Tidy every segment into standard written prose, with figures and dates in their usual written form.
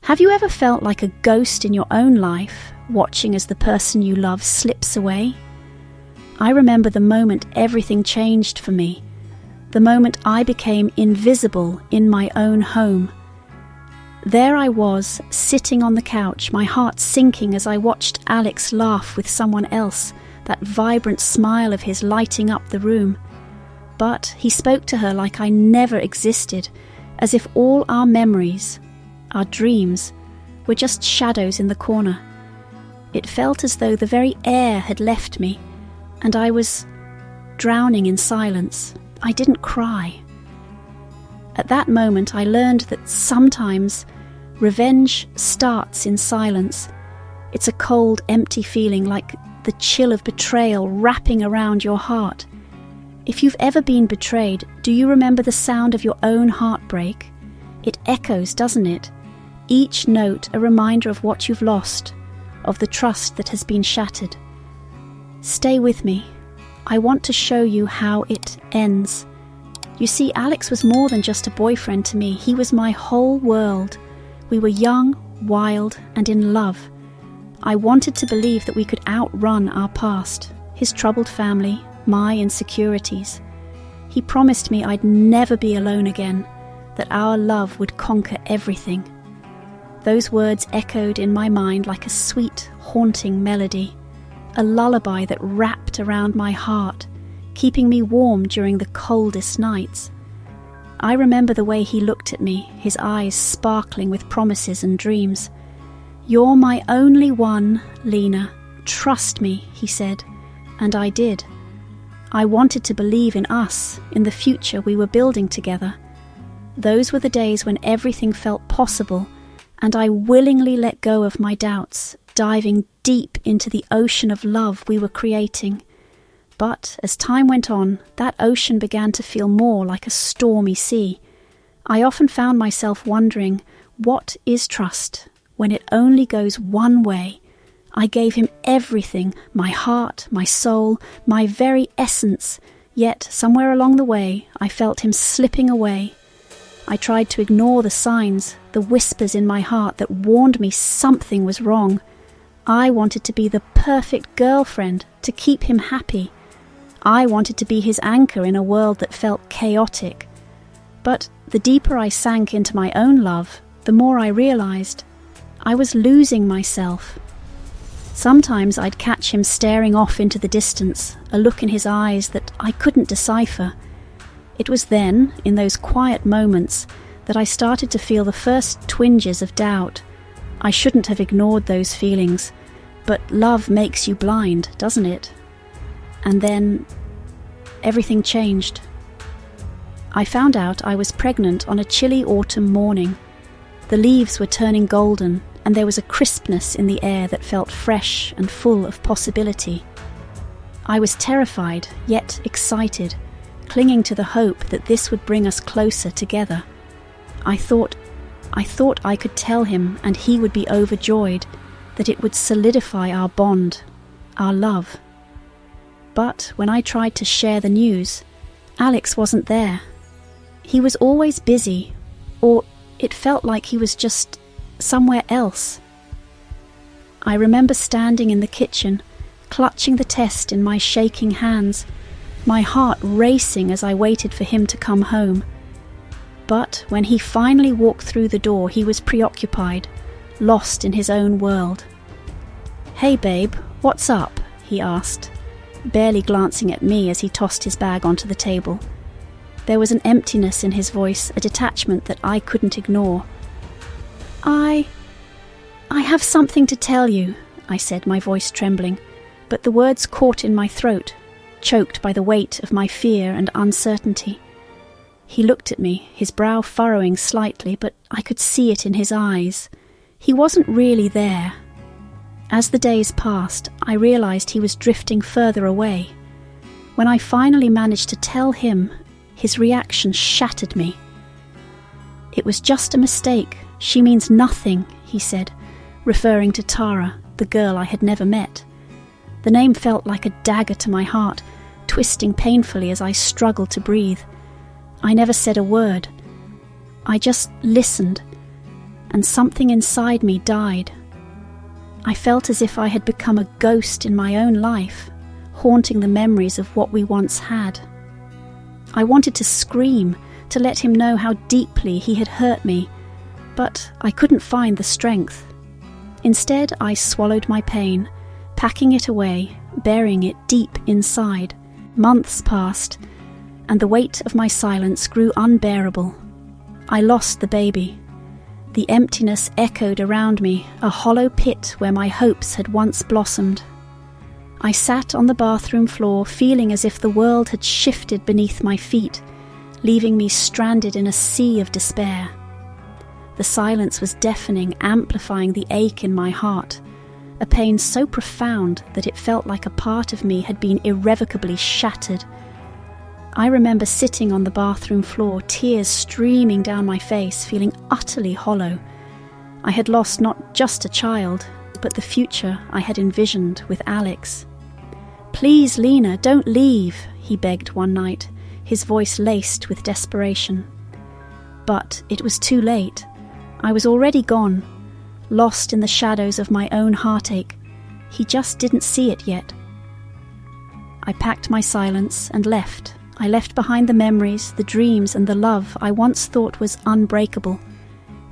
Have you ever felt like a ghost in your own life, watching as the person you love slips away? I remember the moment everything changed for me, the moment I became invisible in my own home. There I was, sitting on the couch, my heart sinking as I watched Alex laugh with someone else, that vibrant smile of his lighting up the room. But he spoke to her like I never existed, as if all our memories, our dreams, were just shadows in the corner. It felt as though the very air had left me, and I was drowning in silence. I didn't cry. At that moment I learned that sometimes revenge starts in silence. It's a cold, empty feeling, like the chill of betrayal wrapping around your heart. If you've ever been betrayed, do you remember the sound of your own heartbreak? It echoes, doesn't it? Each note a reminder of what you've lost, of the trust that has been shattered. Stay with me. I want to show you how it ends. You see, Alex was more than just a boyfriend to me. He was my whole world. We were young, wild, and in love. I wanted to believe that we could outrun our past, his troubled family, my insecurities. He promised me I'd never be alone again, that our love would conquer everything. Those words echoed in my mind like a sweet, haunting melody, a lullaby that wrapped around my heart, keeping me warm during the coldest nights. I remember the way he looked at me, his eyes sparkling with promises and dreams. "You're my only one, Lena. Trust me," he said, and I did. I wanted to believe in us, in the future we were building together. Those were the days when everything felt possible, and I willingly let go of my doubts, diving deep into the ocean of love we were creating. But as time went on, that ocean began to feel more like a stormy sea. I often found myself wondering, what is trust when it only goes one way? I gave him everything, my heart, my soul, my very essence, yet somewhere along the way I felt him slipping away. I tried to ignore the signs, the whispers in my heart that warned me something was wrong. I wanted to be the perfect girlfriend, to keep him happy. I wanted to be his anchor in a world that felt chaotic. But the deeper I sank into my own love, the more I realized I was losing myself. Sometimes I'd catch him staring off into the distance, a look in his eyes that I couldn't decipher. It was then, in those quiet moments, that I started to feel the first twinges of doubt. I shouldn't have ignored those feelings, but love makes you blind, doesn't it? And then everything changed. I found out I was pregnant on a chilly autumn morning. The leaves were turning golden, and there was a crispness in the air that felt fresh and full of possibility. I was terrified, yet excited, clinging to the hope that this would bring us closer together. I thought I could tell him, and he would be overjoyed, that it would solidify our bond, our love. But when I tried to share the news, Alex wasn't there. He was always busy, or it felt like he was just somewhere else. I remember standing in the kitchen, clutching the test in my shaking hands, my heart racing as I waited for him to come home. But when he finally walked through the door, he was preoccupied, lost in his own world. "Hey babe, what's up?" he asked, barely glancing at me as he tossed his bag onto the table. There was an emptiness in his voice, a detachment that I couldn't ignore. I have something to tell you," I said, my voice trembling, but the words caught in my throat, choked by the weight of my fear and uncertainty. He looked at me, his brow furrowing slightly, but I could see it in his eyes. He wasn't really there. As the days passed, I realized he was drifting further away. When I finally managed to tell him, his reaction shattered me. "It was just a mistake. She means nothing," he said, referring to Tara, the girl I had never met. The name felt like a dagger to my heart, twisting painfully as I struggled to breathe. I never said a word. I just listened. and something inside me died. I felt as if I had become a ghost in my own life, haunting the memories of what we once had. I wanted to scream, to let him know how deeply he had hurt me, but I couldn't find the strength. Instead, I swallowed my pain, packing it away, burying it deep inside. Months passed, and the weight of my silence grew unbearable. I lost the baby. The emptiness echoed around me, a hollow pit where my hopes had once blossomed. I sat on the bathroom floor, feeling as if the world had shifted beneath my feet, leaving me stranded in a sea of despair. The silence was deafening, amplifying the ache in my heart, a pain so profound that it felt like a part of me had been irrevocably shattered. I remember sitting on the bathroom floor, tears streaming down my face, feeling utterly hollow. I had lost not just a child, but the future I had envisioned with Alex. "Please, Lena, don't leave," he begged one night, his voice laced with desperation. But it was too late. I was already gone, lost in the shadows of my own heartache. He just didn't see it yet. I packed my silence and left. I left behind the memories, the dreams, and the love I once thought was unbreakable.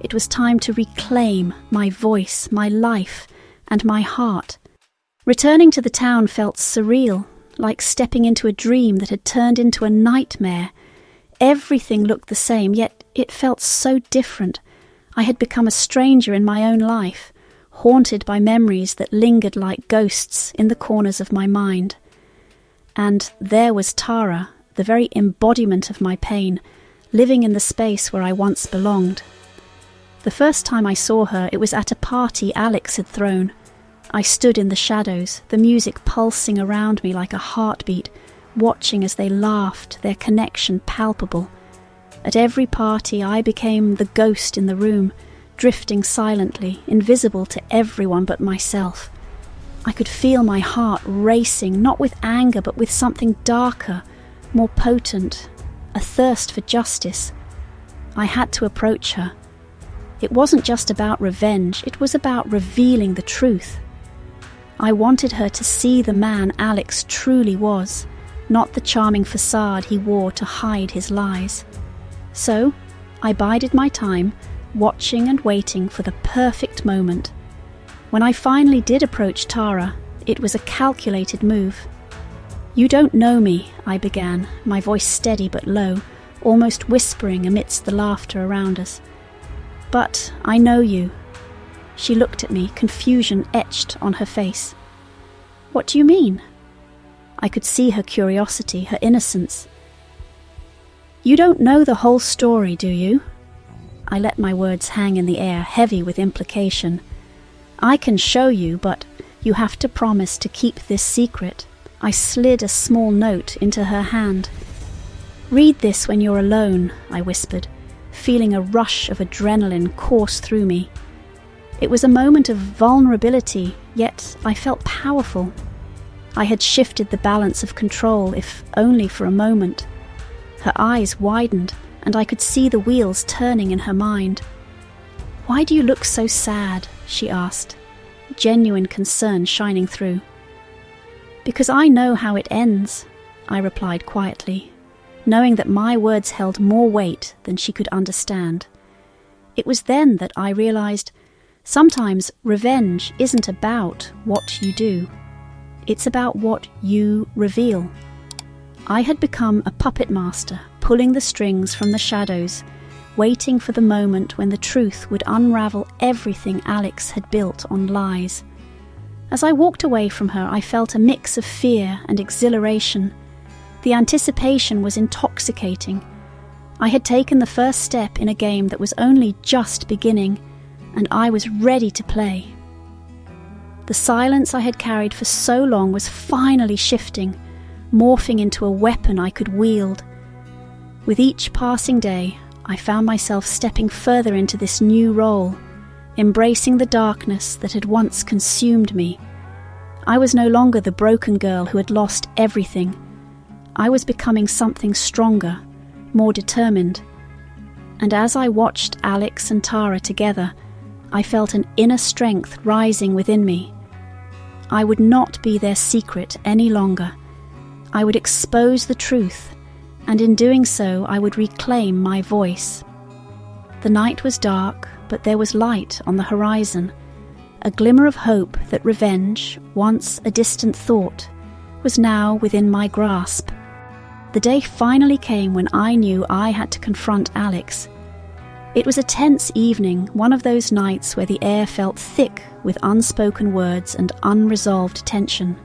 It was time to reclaim my voice, my life, and my heart. Returning to the town felt surreal, like stepping into a dream that had turned into a nightmare. Everything looked the same, yet it felt so different. I had become a stranger in my own life, haunted by memories that lingered like ghosts in the corners of my mind. And there was Tara, the very embodiment of my pain, living in the space where I once belonged. The first time I saw her, it was at a party Alex had thrown. I stood in the shadows, the music pulsing around me like a heartbeat, watching as they laughed, their connection palpable. At every party I became the ghost in the room, drifting silently, invisible to everyone but myself. I could feel my heart racing, not with anger but with something darker, more potent, a thirst for justice. I had to approach her. It wasn't just about revenge, it was about revealing the truth. I wanted her to see the man Alex truly was, not the charming facade he wore to hide his lies. So, I bided my time, watching and waiting for the perfect moment. When I finally did approach Tara, it was a calculated move. "You don't know me," I began, my voice steady but low, almost whispering amidst the laughter around us. "But I know you." She looked at me, confusion etched on her face. "What do you mean?" I could see her curiosity, her innocence. "You don't know the whole story, do you?" I let my words hang in the air, heavy with implication. "I can show you, but you have to promise to keep this secret." I slid a small note into her hand. "Read this when you're alone," I whispered, feeling a rush of adrenaline course through me. It was a moment of vulnerability, yet I felt powerful. I had shifted the balance of control, if only for a moment. Her eyes widened, and I could see the wheels turning in her mind. "Why do you look so sad?" she asked, genuine concern shining through. "Because I know how it ends," I replied quietly, knowing that my words held more weight than she could understand. It was then that I realized sometimes revenge isn't about what you do. It's about what you reveal. I had become a puppet master, pulling the strings from the shadows, waiting for the moment when the truth would unravel everything Alex had built on lies. As I walked away from her, I felt a mix of fear and exhilaration. The anticipation was intoxicating. I had taken the first step in a game that was only just beginning, and I was ready to play. The silence I had carried for so long was finally shifting, morphing into a weapon I could wield. With each passing day, I found myself stepping further into this new role, embracing the darkness that had once consumed me. I was no longer the broken girl who had lost everything. I was becoming something stronger, more determined. And as I watched Alex and Tara together, I felt an inner strength rising within me. I would not be their secret any longer. I would expose the truth, and in doing so I would reclaim my voice. The night was dark, but there was light on the horizon, a glimmer of hope that revenge, once a distant thought, was now within my grasp. The day finally came when I knew I had to confront Alex. It was a tense evening, one of those nights where the air felt thick with unspoken words and unresolved tension.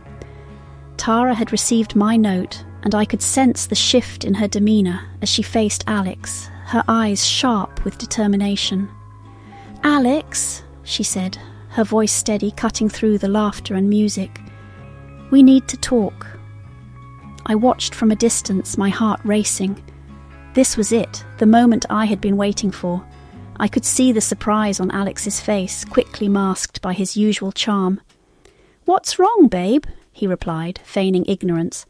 Tara had received my note, and I could sense the shift in her demeanour as she faced Alex, her eyes sharp with determination. "Alex," she said, her voice steady, cutting through the laughter and music. "We need to talk." I watched from a distance, my heart racing. This was it, the moment I had been waiting for. I could see the surprise on Alex's face, quickly masked by his usual charm. "What's wrong, babe?" he replied, feigning ignorance.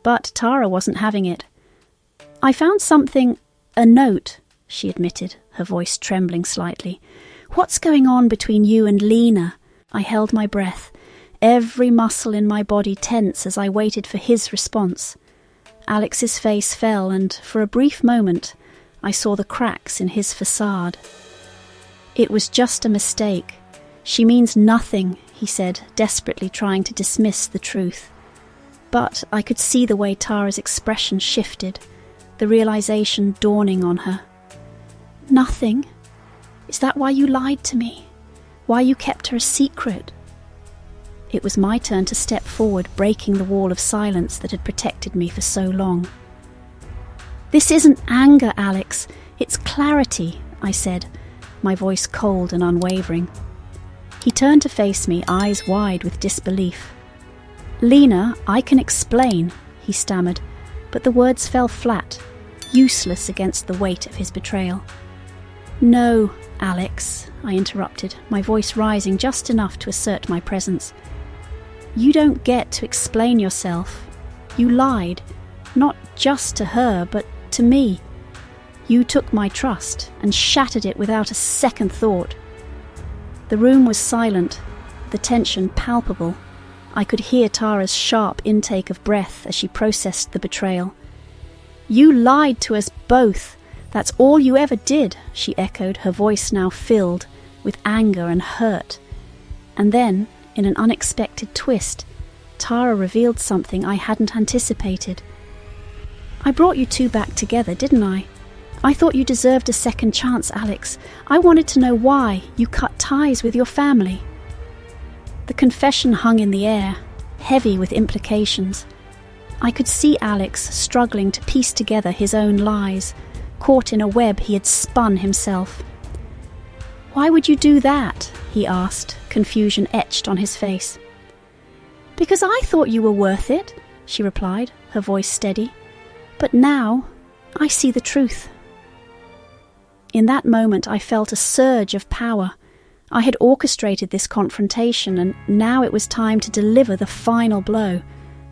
But Tara wasn't having it. "I found something, a note," she admitted, her voice trembling slightly. "What's going on between you and Lena?" I held my breath, every muscle in my body tense as I waited for his response. Alex's face fell, and for a brief moment I saw the cracks in his facade. "It was just a mistake. She means nothing," he said, desperately trying to dismiss the truth. But I could see the way Tara's expression shifted, the realization dawning on her. "Nothing? Is that why you lied to me? Why you kept her a secret?" It was my turn to step forward, breaking the wall of silence that had protected me for so long. "This isn't anger, Alex. It's clarity," I said, my voice cold and unwavering. He turned to face me, eyes wide with disbelief. "Lena, I can explain," he stammered, but the words fell flat, useless against the weight of his betrayal. "No, Alex," I interrupted, my voice rising just enough to assert my presence. "You don't get to explain yourself. You lied, not just to her, but to me. You took my trust and shattered it without a second thought." The room was silent, the tension palpable. I could hear Tara's sharp intake of breath as she processed the betrayal. "You lied to us both. That's all you ever did," she echoed, her voice now filled with anger and hurt. And then, in an unexpected twist, Tara revealed something I hadn't anticipated. "I brought you two back together, didn't I? I thought you deserved a second chance, Alex. I wanted to know why you cut ties with your family." The confession hung in the air, heavy with implications. I could see Alex struggling to piece together his own lies, caught in a web he had spun himself. "Why would you do that?" he asked, confusion etched on his face. "Because I thought you were worth it," she replied, her voice steady. "But now I see the truth." In that moment I felt a surge of power. I had orchestrated this confrontation, and now it was time to deliver the final blow.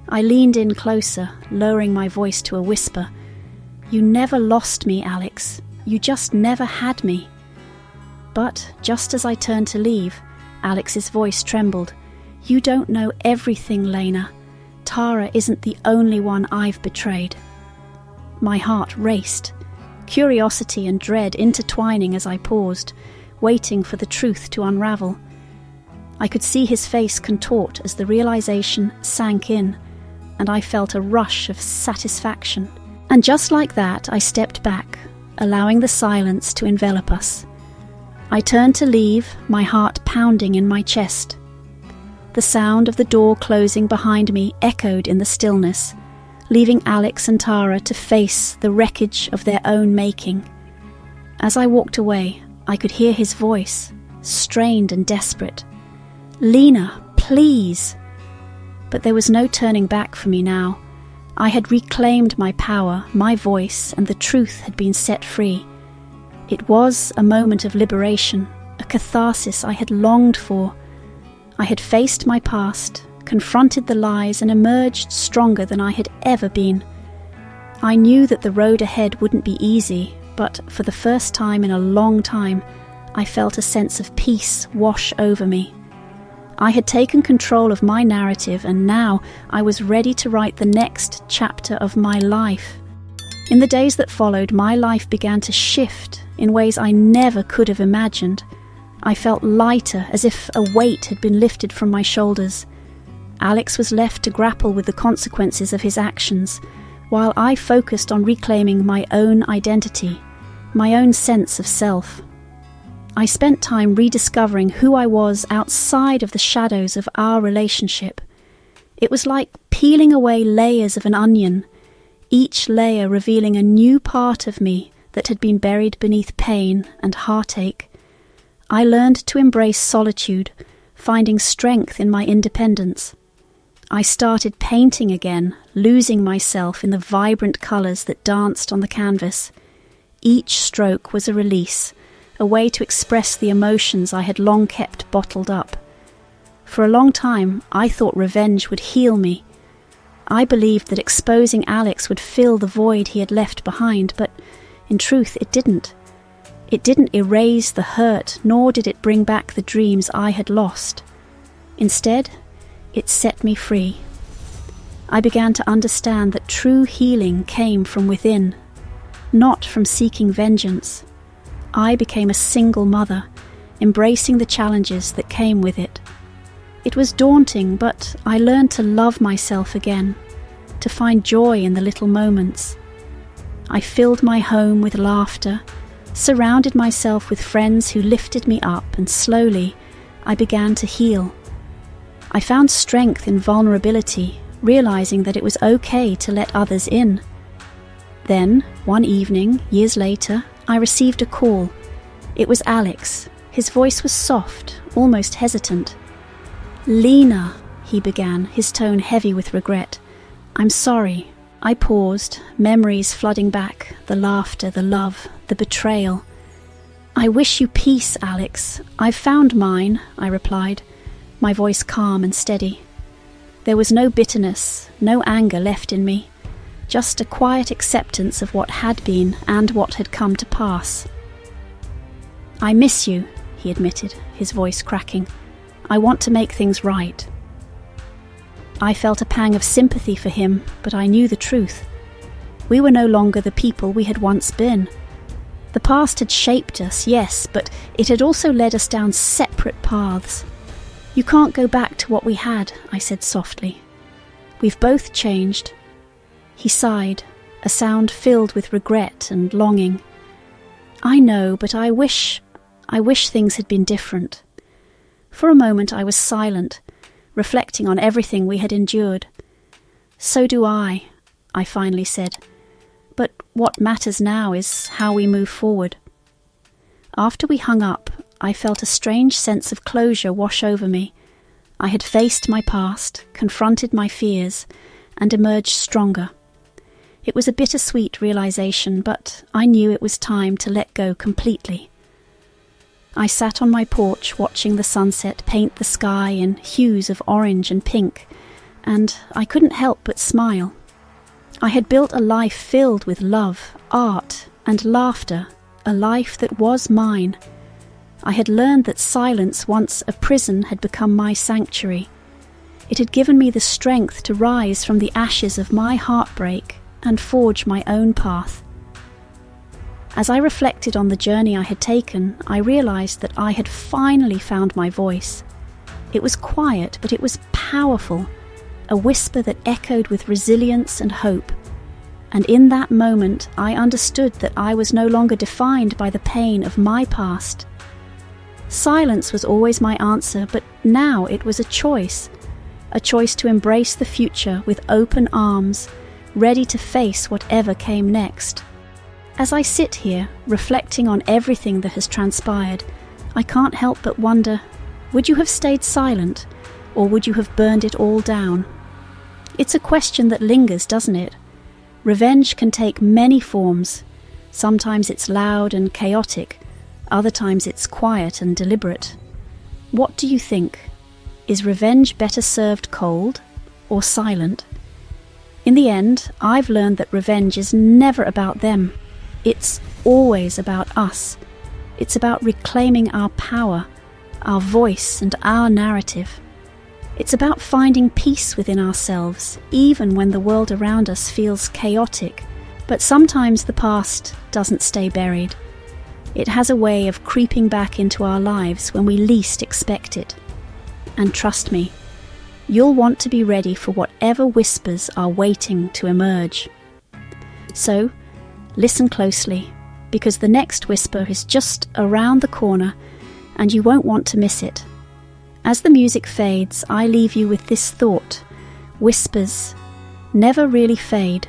I leaned in closer, lowering my voice to a whisper. "You never lost me, Alex. You just never had me." But just as I turned to leave, Alex's voice trembled. "You don't know everything, Lena. Tara isn't the only one I've betrayed." My heart raced, curiosity and dread intertwining as I paused, waiting for the truth to unravel. I could see his face contort as the realization sank in, and I felt a rush of satisfaction. And just like that, I stepped back, allowing the silence to envelop us. I turned to leave, my heart pounding in my chest. The sound of the door closing behind me echoed in the stillness, leaving Alex and Tara to face the wreckage of their own making. As I walked away, I could hear his voice, strained and desperate. "Lena, please!" But there was no turning back for me now. I had reclaimed my power, my voice, and the truth had been set free. It was a moment of liberation, a catharsis I had longed for. I had faced my past, confronted the lies, and emerged stronger than I had ever been. I knew that the road ahead wouldn't be easy, but for the first time in a long time, I felt a sense of peace wash over me. I had taken control of my narrative, and now I was ready to write the next chapter of my life. In the days that followed, my life began to shift in ways I never could have imagined. I felt lighter, as if a weight had been lifted from my shoulders. Alex was left to grapple with the consequences of his actions, while I focused on reclaiming my own identity, my own sense of self. I spent time rediscovering who I was outside of the shadows of our relationship. It was like peeling away layers of an onion, each layer revealing a new part of me that had been buried beneath pain and heartache. I learned to embrace solitude, finding strength in my independence. I started painting again, losing myself in the vibrant colours that danced on the canvas. Each stroke was a release, a way to express the emotions I had long kept bottled up. For a long time, I thought revenge would heal me. I believed that exposing Alex would fill the void he had left behind, but in truth it didn't. It didn't erase the hurt, nor did it bring back the dreams I had lost. Instead, it set me free. I began to understand that true healing came from within, not from seeking vengeance. I became a single mother, embracing the challenges that came with it. It was daunting, but I learned to love myself again, to find joy in the little moments. I filled my home with laughter, surrounded myself with friends who lifted me up, and slowly I began to heal. I found strength in vulnerability, realizing that it was okay to let others in. Then, one evening, years later, I received a call. It was Alex. His voice was soft, almost hesitant. "Lena," he began, his tone heavy with regret. "I'm sorry." I paused, memories flooding back, the laughter, the love, the betrayal. "I wish you peace, Alex. I've found mine," I replied, my voice calm and steady. There was no bitterness, no anger left in me, just a quiet acceptance of what had been and what had come to pass. "I miss you," he admitted, his voice cracking. "I want to make things right." I felt a pang of sympathy for him, but I knew the truth. We were no longer the people we had once been. The past had shaped us, yes, but it had also led us down separate paths. "You can't go back to what we had," I said softly. "We've both changed." He sighed, a sound filled with regret and longing. "I know, but I wish things had been different." For a moment I was silent, reflecting on everything we had endured. "So do I finally said. "But what matters now is how we move forward." After we hung up, I felt a strange sense of closure wash over me. I had faced my past, confronted my fears, and emerged stronger. It was a bittersweet realization, but I knew it was time to let go completely. I sat on my porch watching the sunset paint the sky in hues of orange and pink, and I couldn't help but smile. I had built a life filled with love, art, and laughter, a life that was mine. I had learned that silence, once a prison, had become my sanctuary. It had given me the strength to rise from the ashes of my heartbreak and forge my own path. As I reflected on the journey I had taken, I realized that I had finally found my voice. It was quiet, but it was powerful, a whisper that echoed with resilience and hope. And in that moment, I understood that I was no longer defined by the pain of my past. Silence was always my answer, but now it was a choice to embrace the future with open arms, ready to face whatever came next. As I sit here, reflecting on everything that has transpired, I can't help but wonder, would you have stayed silent, or would you have burned it all down? It's a question that lingers, doesn't it? Revenge can take many forms. Sometimes it's loud and chaotic, other times it's quiet and deliberate. What do you think? Is revenge better served cold or silent? In the end, I've learned that revenge is never about them. It's always about us. It's about reclaiming our power, our voice, and our narrative. It's about finding peace within ourselves, even when the world around us feels chaotic. But sometimes the past doesn't stay buried. It has a way of creeping back into our lives when we least expect it. And trust me, you'll want to be ready for whatever whispers are waiting to emerge. So, listen closely, because the next whisper is just around the corner and you won't want to miss it. As the music fades, I leave you with this thought: whispers never really fade.